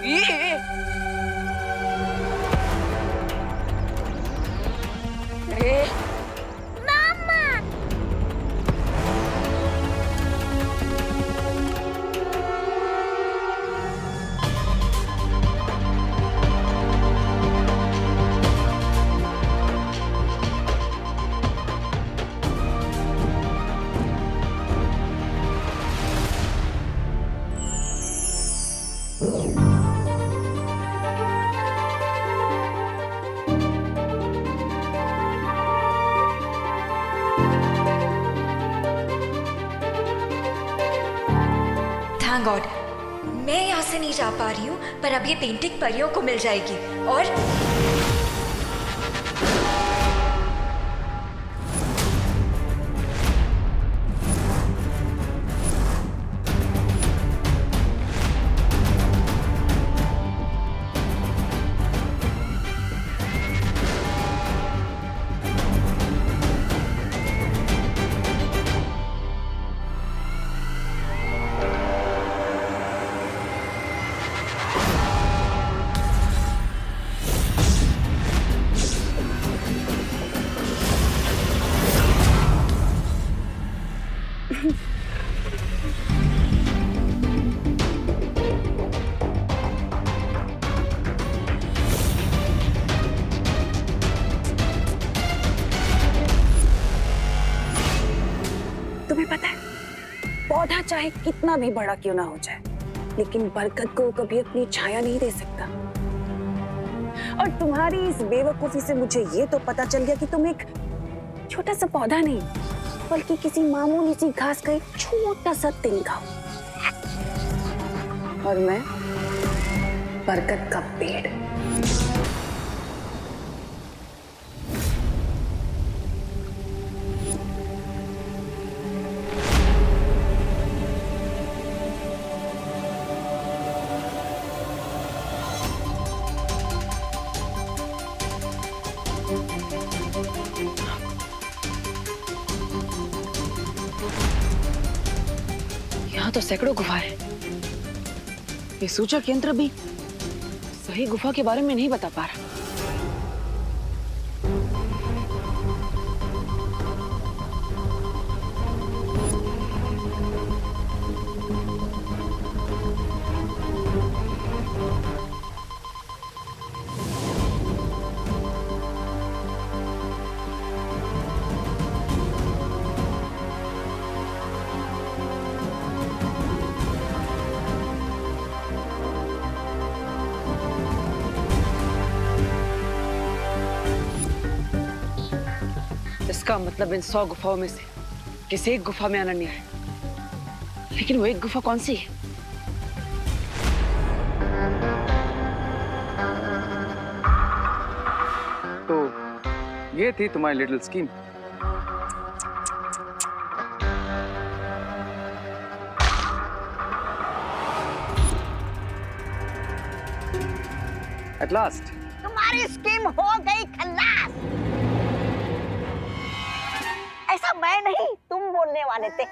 ये अरे मामा। Thank God मैं यहाँ से नहीं जा पा रही हूँ, पर अब ये पेंटिंग परियों को मिल जाएगी। और तुम्हें पता है, पौधा चाहे कितना भी बड़ा क्यों ना हो जाए, लेकिन बरगद को कभी अपनी छाया नहीं दे सकता। और तुम्हारी इस बेवकूफी से मुझे ये तो पता चल गया कि तुम एक छोटा सा पौधा नहीं, बल्कि किसी मामूली सी घास का एक छोटा सा तिनका हो। और मैं बरगद का पेड़। यहाँ तो सैकड़ों गुफा है। ये सूचक यंत्र भी सही गुफा के बारे में नहीं बता पा रहा। इसका मतलब इन 100 गुफाओं में से किसी एक गुफा में अनन्या है, लेकिन वो एक गुफा कौन सी है? तो ये थी तुम्हारी लिटिल स्कीम। एट लास्ट तुम्हारी स्कीम हो गई खल्लास। ऐसा मैं नहीं, तुम बोलने वाले थे।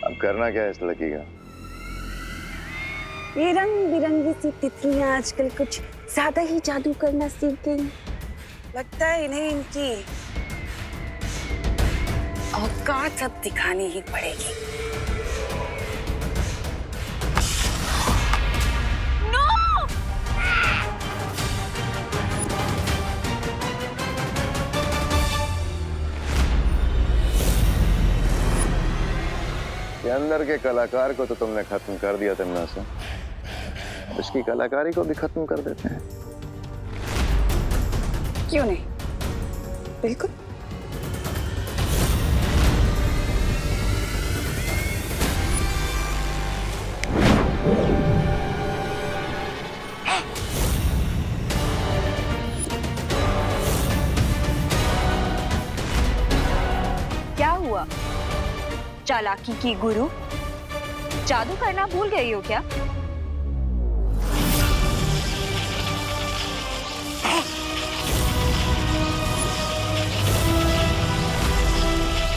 अब करना क्या है इस लड़की का? ये रंग बिरंगी सी तितलियां आजकल कुछ ज्यादा ही जादू करना सीख गई। लगता है इन्हें इनकी औकात अब दिखानी ही पड़ेगी। ये अंदर के कलाकार को तो तुमने खत्म कर दिया तमन्ना से, उसकी कलाकारी को भी खत्म कर देते हैं। क्यों नहीं, बिल्कुल। क्या हुआ चालाकी की गुरु, जादू करना भूल गई हो क्या?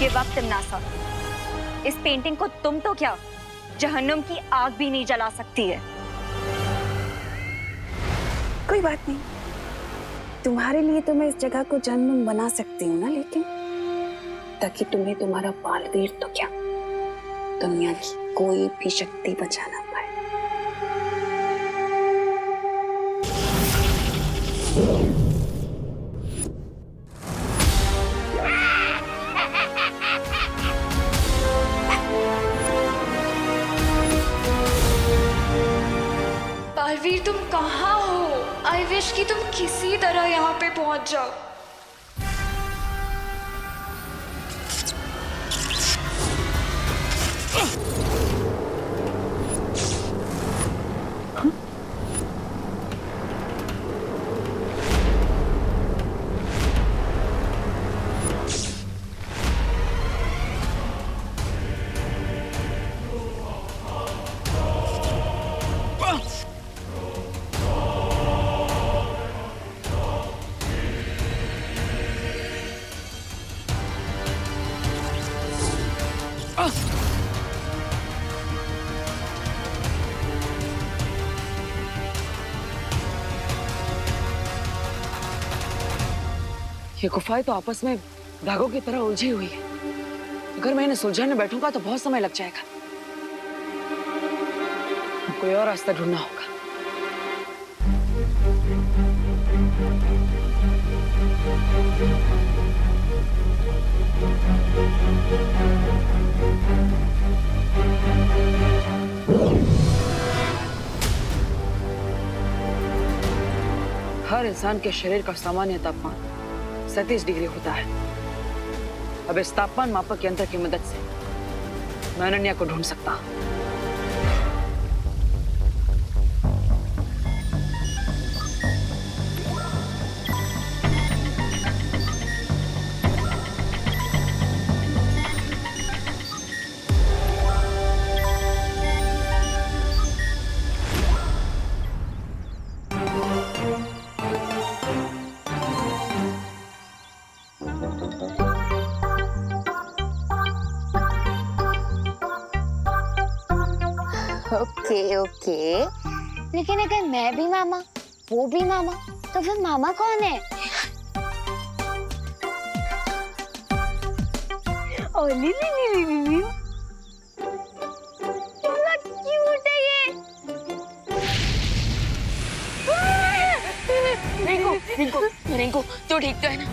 ये वक्त नासा, इस पेंटिंग को तुम तो क्या जहन्नुम की आग भी नहीं जला सकती है। कोई बात नहीं, तुम्हारे लिए तो मैं इस जगह को जन्म बना सकती हूँ ना, लेकिन ताकि तुम्हें तुम्हारा बालवीर तो क्या दुनिया की कोई भी शक्ति बचा ना पाए। बालवीर तुम कहाँ हो? आई विश कि तुम किसी तरह यहाँ पे पहुंच जाओ। ये गुफाएं तो आपस में धागों की तरह उलझी हुई है। अगर मैं इन्हें सुलझाने बैठूंगा तो बहुत समय लग जाएगा। कोई और रास्ता ढूंढना होगा। हर इंसान के शरीर का सामान्य तापमान 37 डिग्री होता है। अब इस तापमान मापक यंत्र की मदद से मैं अनन्या को ढूंढ सकता हूं। ओके ओके, लेकिन अगर मैं भी मामा, वो भी मामा, तो फिर मामा कौन है? ओ ली कितना क्यूट है ये। रिंकू तो ठीक तो है ना?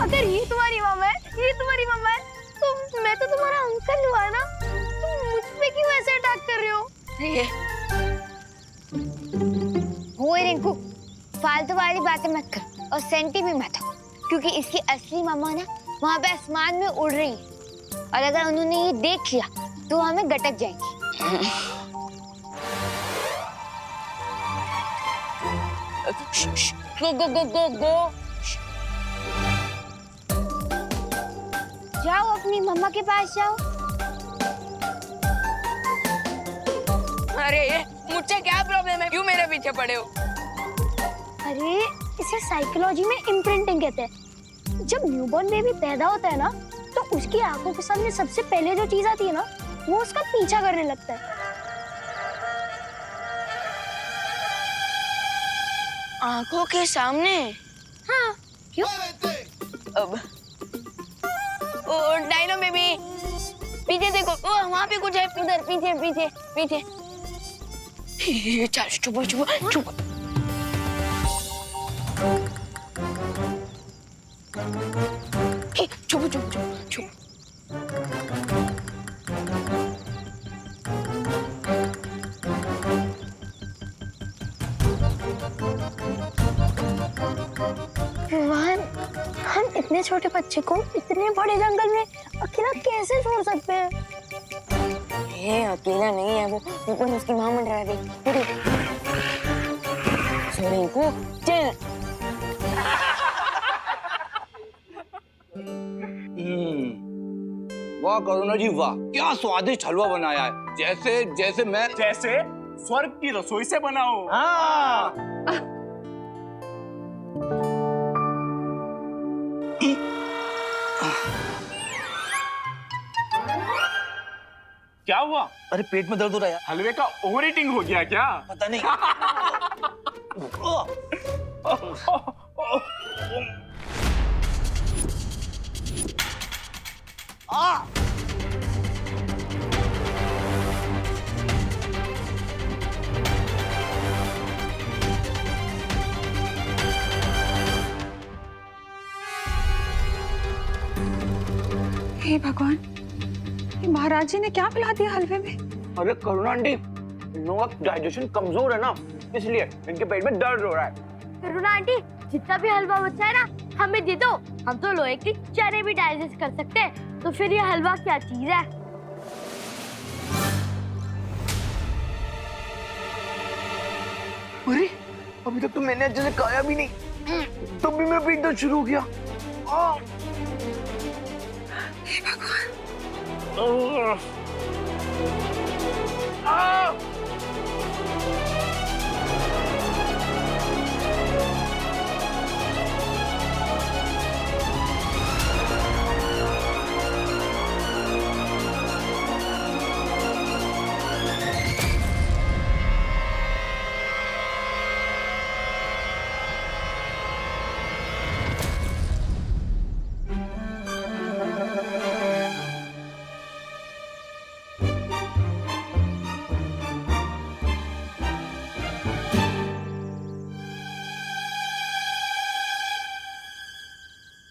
अगर ये तुम्हारी मामा है, ये तुम्हारी मामा है, तो मैं तो तुम्हारा अंकल हुआ ना। तुम मुझ पे क्यों ऐसे अटैक कर रहे हो? ओए रिंकू, फालतू वाली बातें मत कर और सेंटी भी मत हो, क्योंकि इसकी असली मामा ना वहाँ पे आसमान में उड़ रही है और अगर उन्होंने ये देख लिया तो हमें गटक जाएंगी। गो गो गो गो गो, जाओ अपनी मम्मा के पास जाओ। अरे मुझसे क्या प्रॉब्लम है? क्यों मेरे पीछे पड़े हो? अरे इसे साइकोलॉजी में इम्प्रिंटिंग कहते हैं। जब न्यूबॉर्न बेबी पैदा होता है ना, तो उसकी आंखों के सामने सबसे पहले जो चीज आती है ना, वो उसका पीछा करने लगता है। आंखों के सामने? हाँ, क्यों? अब ओ डायनो बेबी, पीछे देखो, ओ वहाँ पे कुछ है, इधर पीछे पीछे पीछे। चल चुप चुप चुप। चुप चुप चुप चुप। रोहन, हम इतने छोटे बच्चे को इतने बड़े जंगल में अकेला कैसे छोड़ सकते हैं? ये अकेला नहीं है, वो ऊपर उसकी माँ मंडरा रही। सॉरी को चल। वाह करुणा जी वाह, क्या स्वादिष्ट हलवा बनाया है। जैसे मैं स्वर्ग की रसोई से बनाओ। हाँ। क्या हुआ? अरे पेट में दर्द हो रहा है यार। हलवे का ओवर ईटिंग हो गया क्या? पता नहीं। हे भगवान, ये महाराज जी ने क्या पिला दिया हलवे में? अरे करुणा आंटी, इन लोगों का डाइजेशन कमजोर है ना, इसलिए इनके पेट में दर्द हो रहा है। करुणा आंटी, जितना भी हलवा बचा है ना, हमें दे दो। हम तो लोहे के चने भी डाइजेस्ट कर सकते हैं, तो फिर ये हलवा क्या चीज है? अरे अभी तक तो मैंने अच्छे से खाया भी नहीं, तब भी मेरा पेट दर्द शुरू हो गया। हे भगवान,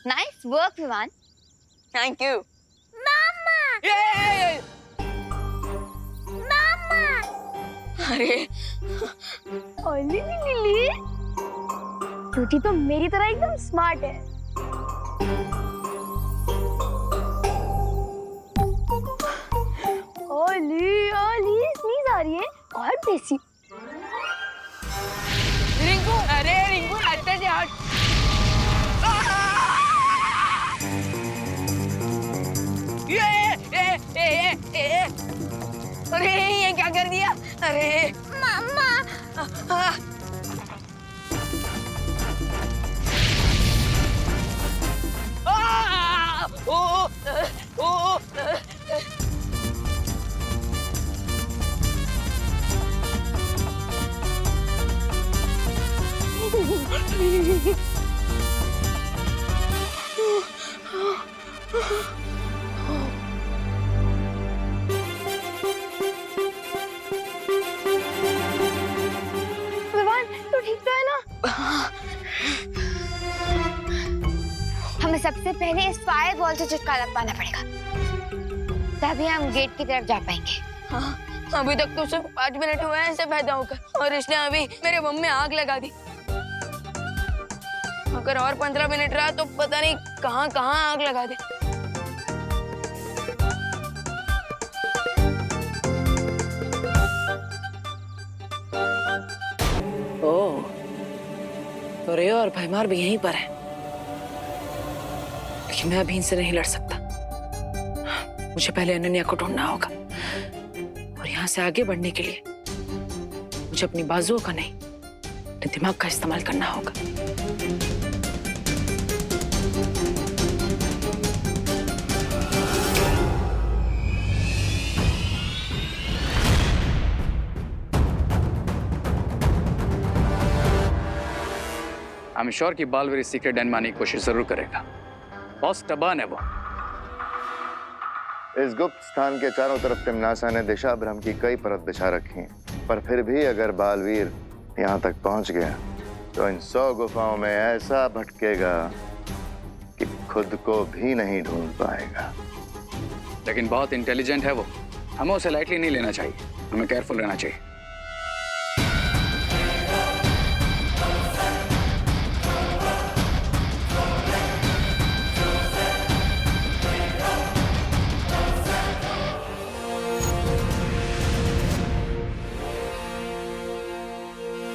nice work Vivaan. Thank you. अरे ओली लिली, टूटी तो मेरी तरह एकदम स्मार्ट है। ओली ओली स्नीज आ रही है, और बेसी। रिंकू, अरे रिंकू हटते से हट। अरे ये क्या कर दिया? अरे मम्मा, विवान, तू ठीक तो है ना? हमें सबसे पहले इस फायर वॉल से छुटकारा पाना पड़ेगा, तभी हम गेट की तरफ जा पाएंगे। हाँ, अभी तक तो सिर्फ 5 मिनट हुए हैं इसे पैदा होकर, और इसने अभी मेरे बम में आग लगा दी। अगर और 15 मिनट रहा तो पता नहीं कहाँ कहाँ आग लगा दे। ओह, तो रे और भैमार भी यहीं पर है, लेकिन मैं अभी इनसे नहीं लड़ सकता। मुझे पहले अनन्या को ढूंढना होगा, और यहाँ से आगे बढ़ने के लिए मुझे अपनी बाजुओं का नहीं, अपने दिमाग का इस्तेमाल करना होगा। आई एम श्योर कि बालवीर सीक्रेट डैन की कोशिश जरूर करेगा। बहुत टबान है वो। इस गुप्त स्थान के चारों तरफ तिम्नासा ने दिशा भ्रम की कई परत बिछा रखी, पर फिर भी अगर बालवीर यहाँ तक पहुँच गया तो इन 100 गुफाओं में ऐसा भटकेगा कि खुद को भी नहीं ढूंढ पाएगा। लेकिन बहुत इंटेलिजेंट है वो, हमें उसे लाइटली नहीं लेना चाहिए, हमें केयरफुल रहना चाहिए।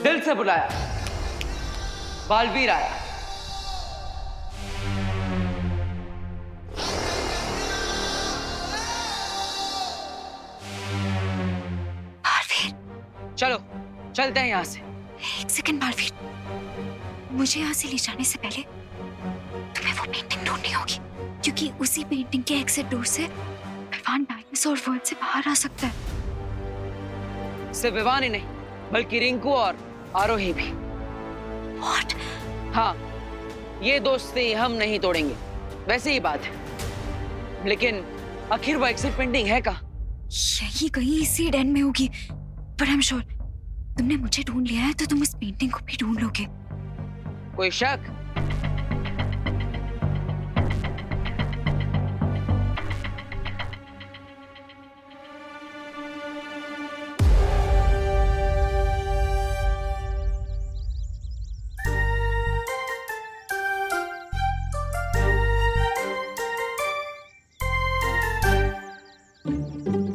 दिल से बुलाया, बालवीर आया। बालवीर, चलो चलते हैं यहाँ से। एक सेकंड बालवीर, मुझे यहाँ से ले जाने से पहले तुम्हें वो पेंटिंग ढूंढनी होगी, क्योंकि उसी पेंटिंग के एग्जिट डोर से भगवान बैंक में इस और वर्ल्ड से बाहर आ सकता है। सिर्फ विवान ही नहीं बल्कि रिंकू और आरोही भी। What? हाँ, ये दोस्ती हम नहीं तोड़ेंगे, वैसे ही बात है। लेकिन आखिर वो एग्जिट पेंटिंग है कहाँ? यही कहीं इसी डैन में होगी। पर आई एम श्योर तुमने मुझे ढूंढ लिया है तो तुम उस पेंटिंग को भी ढूंढ लोगे। कोई शक?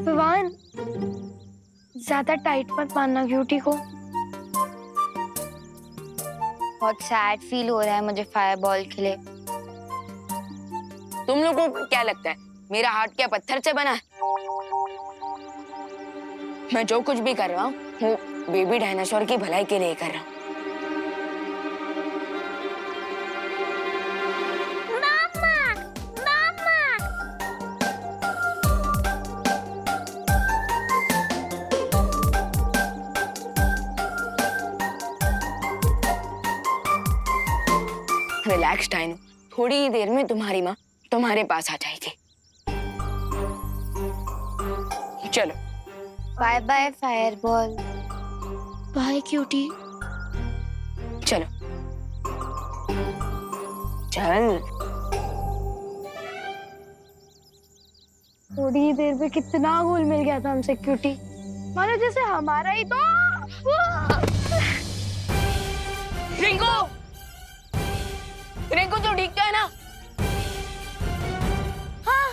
विवान, ज्यादा टाइट मत बांधना क्यूटी को। बहुत सैड फील हो रहा है मुझे फायरबॉल के लिए। तुम लोगों को क्या लगता है मेरा हार्ट क्या पत्थर से बना है? मैं जो कुछ भी कर रहा हूँ वो बेबी डायनासोर की भलाई के लिए कर रहा हूँ। रिलैक्स डाइनो, थोड़ी ही देर में तुम्हारी माँ तुम्हारे पास आ जाएगी। चलो bye bye fireball. Bye cutie. चलो चल। थोड़ी ही देर में कितना घुल मिल गया था हमसे क्यूटी, मानो जैसे हमारा ही तो। रिंकू, रिंकू तो ठीक है ना? हाँ।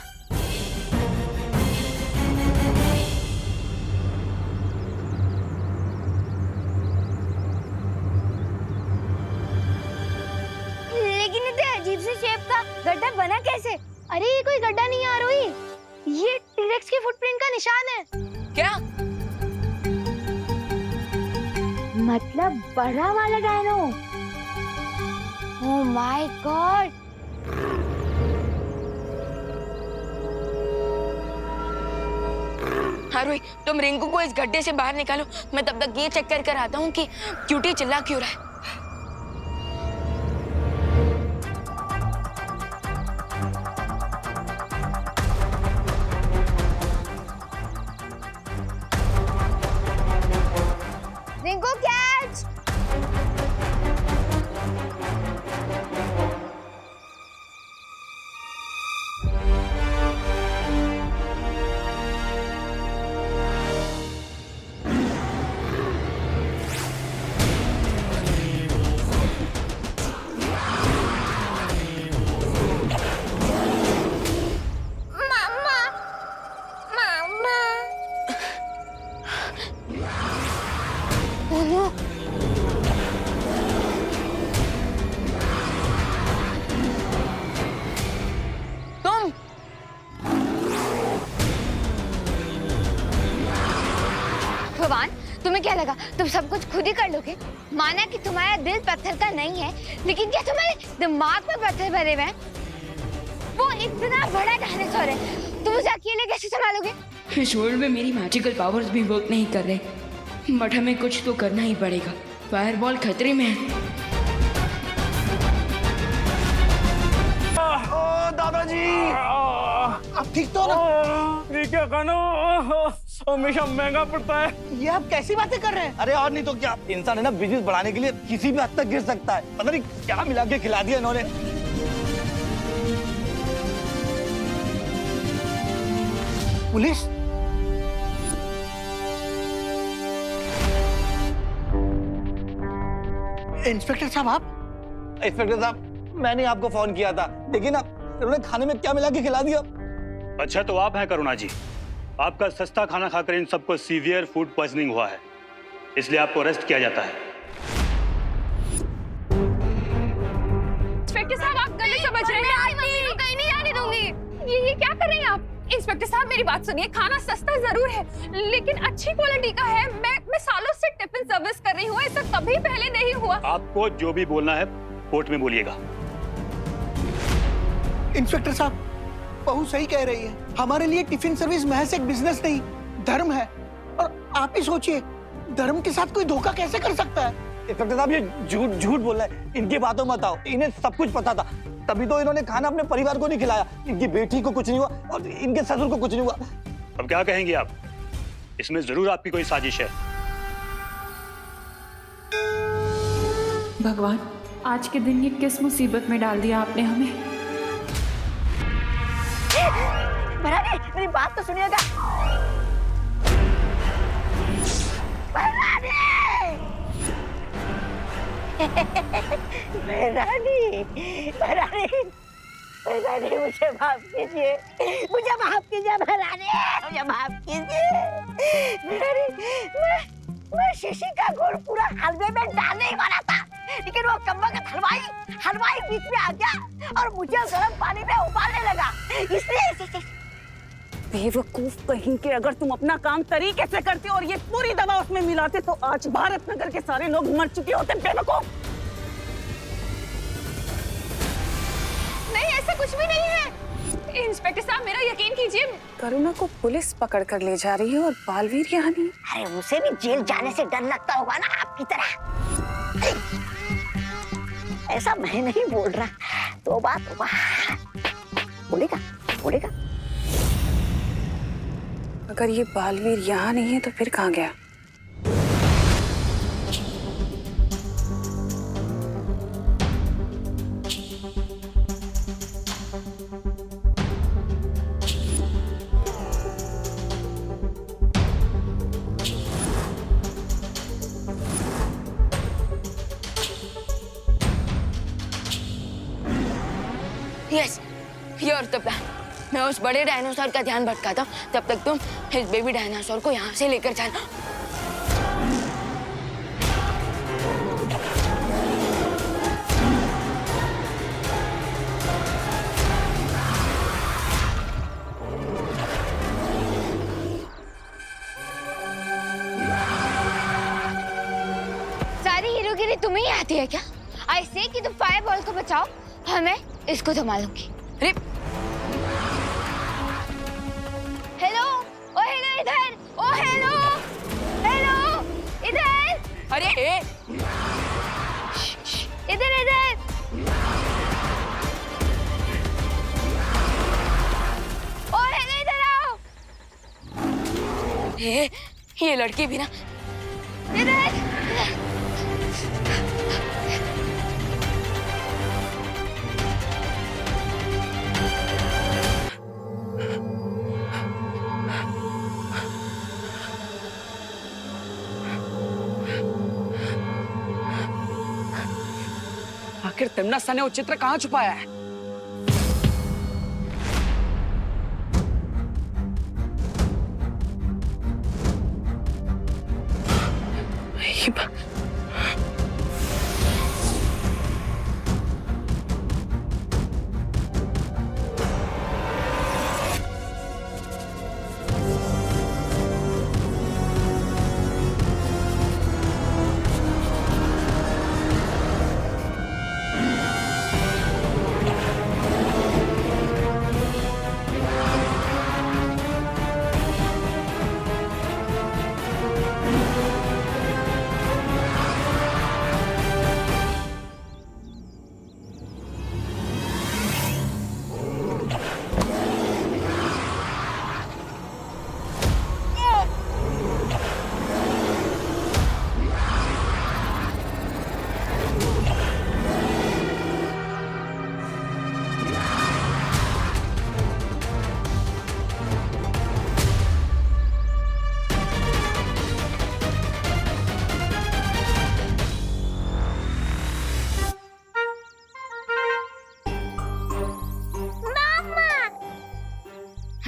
लेकिन इतने अजीब से शेप का गड्ढा बना कैसे? अरे ये कोई गड्ढा नहीं आ रही, ये टीरेक्स के फुटप्रिंट का निशान है। क्या मतलब बड़ा वाला डायनो। Oh my God. हाँ रोही, तुम रिंकू को इस गड्ढे से बाहर निकालो, मैं तब तक ये चेक कर आता हूँ कि क्यूटी चिल्ला क्यों रहा है। रिंकू कैच। भगवान, तुम्हें क्या लगा तुम सब कुछ खुद ही कर लोगे? माना कि तुम्हारा दिल पत्थर का नहीं है, लेकिन क्या तुम्हारे दिमाग में पत्थर भरे हुए हैं? वो इतना बड़ा डायनासोर है, तुम उसे अकेले कैसे संभालोगे? इस वर्ल्ड में मेरी मैजिकल पावर्स भी वर्क नहीं कर रहे, बट हमें कुछ तो करना ही पड़ेगा। फायरबॉल खतरे में है। दादाजी, आप ठीक तो ना? ठीक है खानो, हमेशा महंगा पड़ता है। ये आप कैसी बातें कर रहे हैं? अरे और नहीं तो क्या, इंसान है ना बिजनेस बढ़ाने के लिए किसी भी हद तक गिर सकता है। पता नहीं क्या मिला के खिला दिया इन्होंने। पुलिस? इंस्पेक्टर साहब आप? इंस्पेक्टर साहब, मैंने आपको फोन किया था, देखिए ना इन्होंने खाने में क्या मिला के खिला दिया। अच्छा तो आप हैं करुणा जी, आपका सस्ता खाना खाकर इन सबको सीवियर फूड पॉइजनिंग हुआ है, इसलिए आपको अरेस्ट किया जाता है। इंस्पेक्टर साहब आप गलत समझ रहे हैं। मम्मी को कहीं नहीं जाने दूंगी। ये क्या कर रहे हैं आप? इंस्पेक्टर साहब मेरी बात सुनिए, खाना सस्ता जरूर है लेकिन अच्छी क्वालिटी का है। मैं सालों से टिफिन सर्विस कर रही हूँ, ऐसा कभी पहले नहीं हुआ। आपको जो भी बोलना है कोर्ट में बोलिएगा। इंस्पेक्टर साहब, बहू सही कह रही है। हमारे लिए टिफिन सर्विस महज एक बिजनेस नहीं, धर्म है। और आप ही सोचिए, धर्म के साथ कोई धोखा कैसे कर सकता है? इंस्पेक्टर साहब ये झूठ झूठ बोल रहा है, इनकी बातों मत आओ। इन्हें सब कुछ पता था, तभी तो इन्होंने खाना अपने परिवार को नहीं खिलाया। इनकी बेटी को कुछ नहीं हुआ और इनके ससुर को कुछ नहीं हुआ। अब क्या कहेंगे आप? इसमें जरूर आपकी कोई साजिश है। भगवान, आज के दिन ये किस मुसीबत में डाल दिया आपने हमें। भरानी, मेरी बात तो सुनिएगा। भरानी, भरानी, भरानी, भरानी, मुझे माफ कीजिए, मुझे माफ कीजिए भरानी, मुझे माफ कीजिए। भरानी, मैं शीशी का गुड़ पूरा हलवे में डालने ही वाला था, लेकिन वो कम्बख्त हलवाई बीच में आ गया और मुझे गर्म पानी में उबालने लगा, इसलिए। बेवकूफ कहीं के, अगर तुम अपना काम तरीके से करते और ये पूरी दवा उसमें मिलाते तो आज भारत नगर के सारे लोग मर चुके होते। बेवकूफ। नहीं, ऐसा कुछ भी नहीं है। इंस्पेक्टर साहब, मेरा यकीन कीजिए। करुणा को पुलिस पकड़ कर ले जा रही है और बालवीर यहाँ नहीं। अरे उसे भी जेल जाने से डर लगता होगा ना आपकी तरह। ऐसा मैं नहीं बोल रहा, तो बात बोलेगा बोलेगा। अगर ये बालवीर यहाँ नहीं है तो फिर कहाँ गया? Yes, your the plan. मैं उस बड़े डायनासोर का ध्यान भटकाता हूँ, तब तक तुम इस बेबी डायनासोर को यहाँ से लेकर जाना। सारी हीरोगिरी तुम्हें ही आती है क्या? ऐसे कि तुम फायर बॉल को बचाओ, हमें इसको संभालूंगी। हेलो, ओ हेलो इधर, ओ हेलो, हेलो इधर। अरे इधर इधर। ओ हेलो इधर आओ। ये लड़की भी ना। इधर। आखिर तिम्नासा ने वो चित्र कहाँ छुपाया है?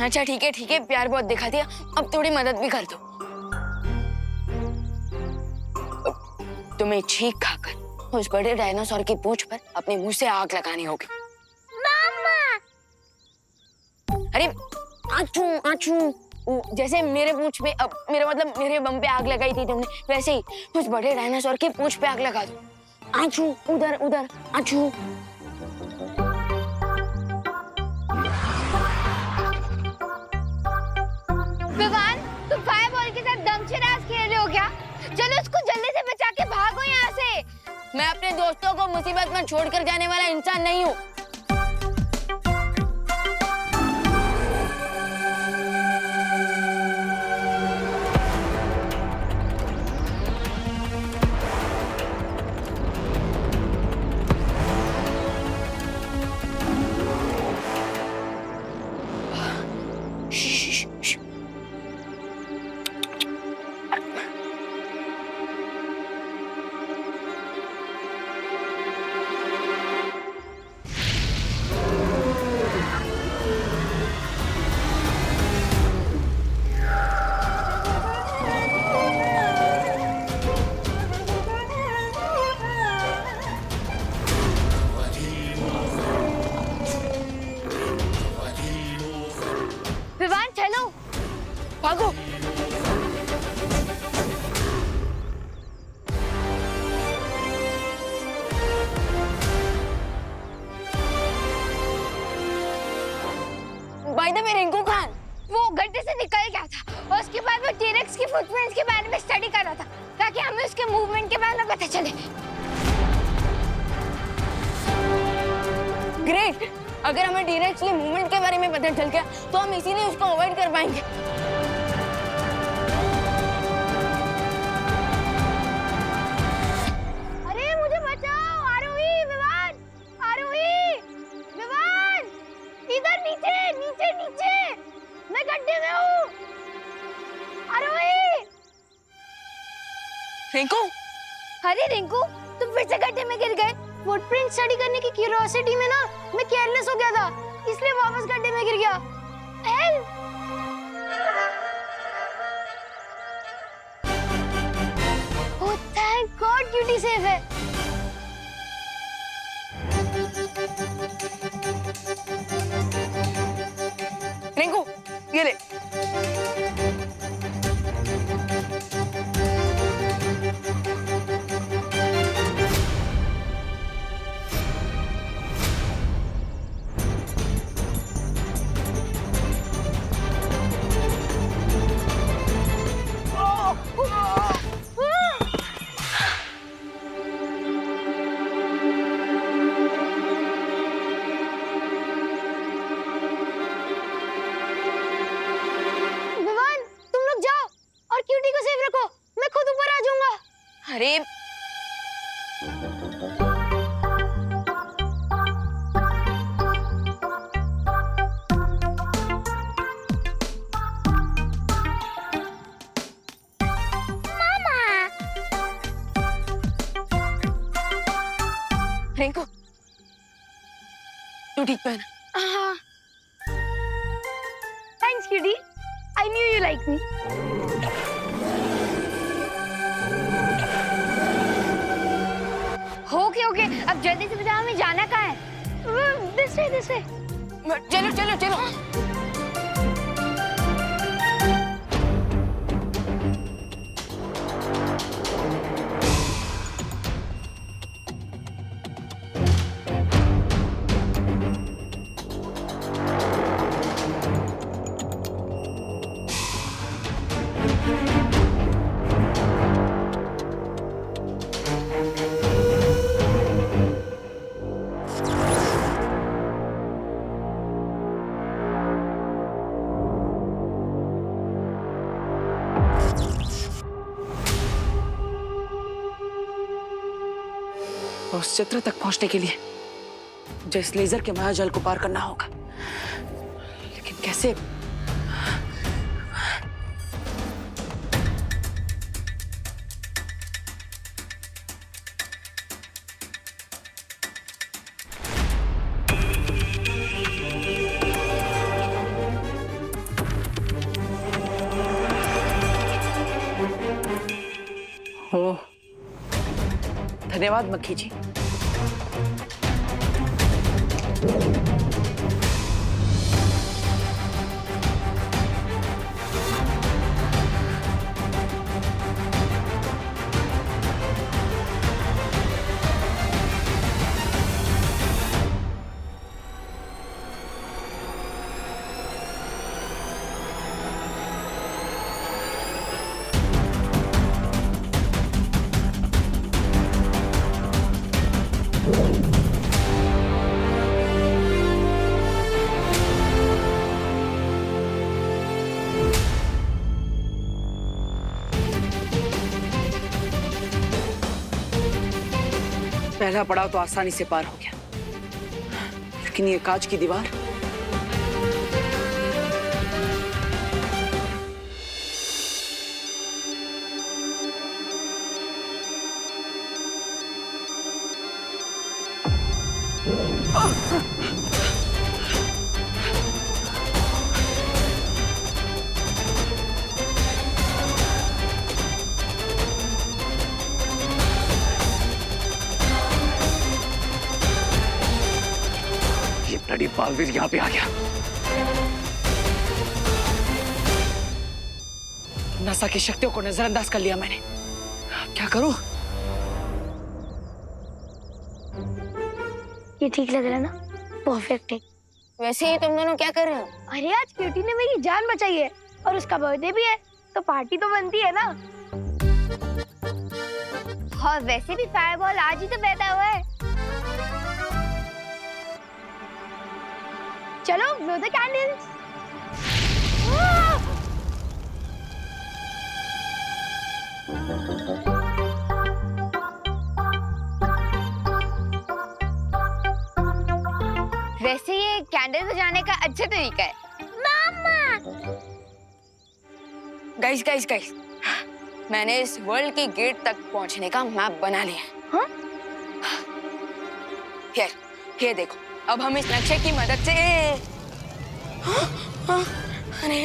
अच्छा ठीक है, प्यार बहुत दिखा दिया, अब थोड़ी मदद भी कर दो। तुम्हें छींक खाकर उस बड़े डायनासोर की पूंछ पर अपने मुंह से आग लगानी होगी। मामा! अरे आचू आचू, जैसे मेरे पूंछ पे, अब मेरा मतलब मेरे बम पे आग लगाई थी तुमने, वैसे ही उस बड़े डायनासोर की पूंछ पे आग लगा दो। आचू, उधर आचू। विवान, तुम फायर बॉल के साथ दमशराज खेल रहे हो क्या? चलो उसको जल्दी से बचा के भागो यहाँ से। मैं अपने दोस्तों को मुसीबत में छोड़कर जाने वाला इंसान नहीं हूँ। विवान चलो, भागो। By the way Rinku Khan, वो गड्ढे से निकल गया था और उसके बाद वो टीरेक्स की फुटप्रिंट्स के बारे में स्टडी कर रहा था ताकि हमें उसके मूवमेंट के बारे में पता चले। ग्रेट। अगर हमें डायरेक्टली मूवमेंट के बारे में पता चल गया तो हम इसीलिए उसको अवॉइड कर पाएंगे। अरे मुझे बचाओ, आरोही, विवान, आरोही, विवान, इधर नीचे, नीचे, नीचे, मैं गड्ढे में हूँ, आरोही। रिंकू, अरे रिंकू, तुम फिर से गड्ढे में गिर गए। फुटप्रिंट स्टडी करने की क्यूरियोसिटी में ना मैं केयरलेस हो गया था, इसलिए वापस गड्ढे में गिर गया। Help! Oh thank God, cutie safe है। रिंकू, ये ले। विवान, तुम लोग जाओ और क्यूटी को सेफ रखो, मैं खुद ऊपर आ जाऊंगा। अरे रिंकू, तू ठीक पे है ना? Thanks cutie, I knew you like me. Okay okay, अब जल्दी से बताओ हमें जाना कहाँ है। This way, this way. चलो चलो चलो। उस चित्र तक पहुंचने के लिए मुझे इस लेजर के मायाजाल को पार करना होगा, लेकिन कैसे? ओह, धन्यवाद मक्खी जी। पहला पड़ाव तो आसानी से पार हो गया, लेकिन ये कांच की दीवार, ये ब्लडी बालवीर यहाँ पे आ गया। नासा की शक्तियों को नजरअंदाज कर लिया मैंने। अब क्या करूं? ये ठीक लग रहा है ना? परफेक्ट है। वैसे ही तुम दोनों क्या कर रहे हो? अरे आज क्यूटी ने मेरी जान बचाई है और उसका बर्थडे भी है, तो पार्टी तो बनती है ना। और वैसे भी फायरबॉल आज ही तो पैदा हुआ है। चलो ब्लो द कैंडल्स। वैसे ये कैंडल बजाने का अच्छा तरीका है। मामा! गाइस गाइस गाइस, मैंने इस वर्ल्ड की गेट तक पहुंचने का मैप बना लिया है। हाँ? ये देखो, अब हम इस नक्शे की मदद से अरे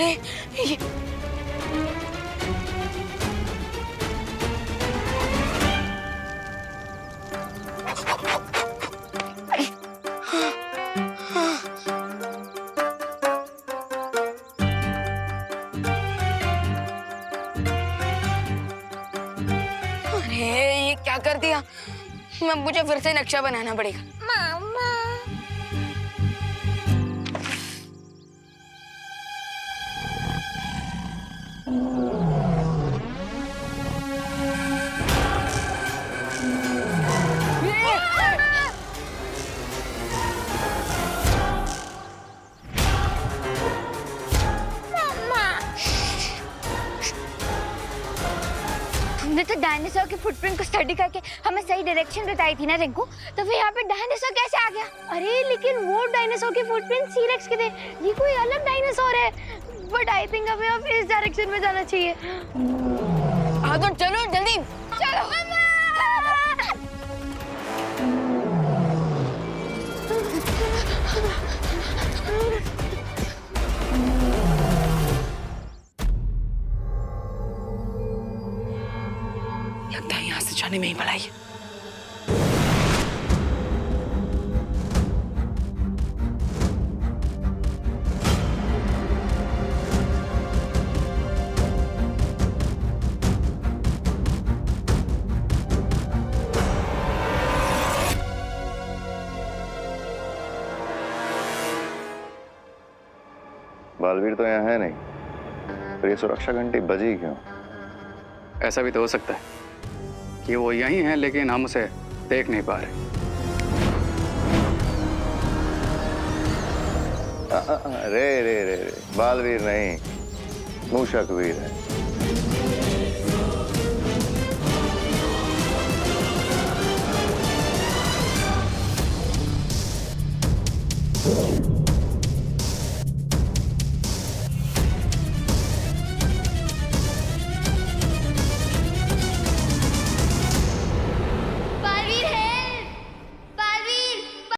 ये क्या कर दिया? मुझे फिर से नक्शा बनाना पड़ेगा। मामा। हमने तो डायनासोर के फुटप्रिंट को स्टडी करके हमें सही डायरेक्शन बताई थी ना रिंकू, तो फिर यहाँ पे डायनासोर कैसे आ गया? अरे लेकिन वो डायनासोर के फुटप्रिंट सीरेक्स के थे, ये कोई अलग डायनासोर है। बट आई थिंक हमें अब इस डायरेक्शन में जाना चाहिए। हाँ तो चलो जल्दी चलो। लगता है यहाँ से जाने में ही भलाई है। बालवीर तो यहाँ है नहीं, फिर ये सुरक्षा घंटी बजी क्यों? ऐसा भी तो हो सकता है कि वो यहीं है लेकिन हम उसे देख नहीं पा रहे। रे रे रे रे, बालवीर नहीं, मूषकवीर है।